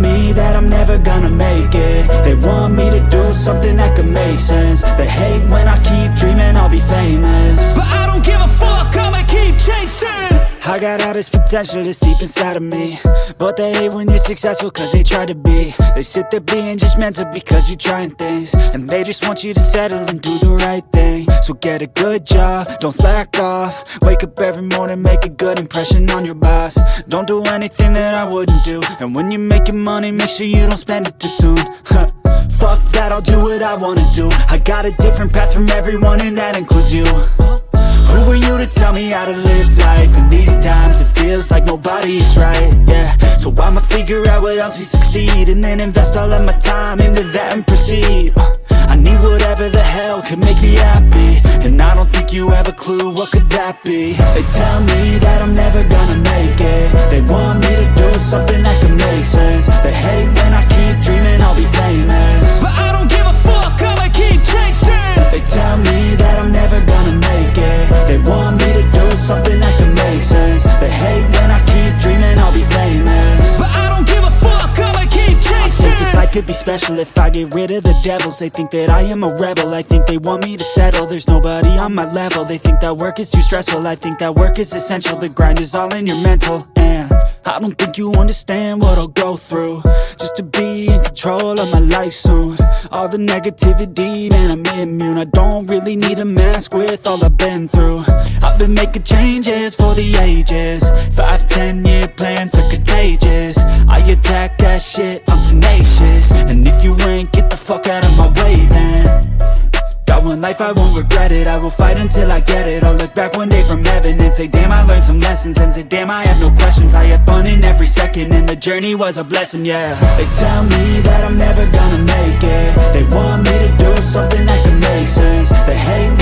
me that I'm never gonna make it. They want me to do something that could make sense. They hate when I keep dreaming I'll be famous, but I don't give a fuck, I'ma keep chasing. I got all this potential that's deep inside of me, but they hate when you're successful cause they try to be. They sit there being judgmental because you're trying things, and they just want you to settle and do the right thing. So get a good job, don't slack off. Wake up every morning, make a good impression on your boss. Don't do anything that I wouldn't do, and when you're making money, make sure you don't spend it too soon. Fuck that, I'll do what I wanna do. I got a different path from everyone, and that includes you. Who are you to tell me how to live life? In these times it feels like nobody's right, yeah. So I'ma figure out what else we succeed, and then invest all of my time into that and proceed. I need whatever the hell could make me happy, and I don't think you have a clue what could that be. They tell me that I'm never gonna make it. They want me to do something that could make sense. They hate when I keep dreaming I'll be famous, but I don't give a fuck, I'ma keep chasing. They tell me that I'm never gonna make it. They want me to do something that could make sense. They hate when I keep dreaming I'll be famous, but I don't give a fuck, I'ma keep chasing. I think this life could be special if I get rid of the devils. They think that I am a rebel, I think they want me to settle. There's nobody on my level. They think that work is too stressful, I think that work is essential. The grind is all in your mental, and I don't think you understand what I'll go through just to be in control of my life soon. All the negativity, man, I'm immune. I don't really need a mask with all I've been through. I've been making changes for the ages. 5-10 year plans are contagious. I attack that shit, I'm tenacious. And if you ain't, get the fuck out of my way then. Got one life, I won't regret it. I will fight until I get it. I'll look back one day from heaven and say, damn, I learned some lessons. And say, damn, I had no questions. I had fun in every second, and the journey was a blessing, yeah. They tell me that I'm never gonna make it. They want me to do something that can make sense. They hate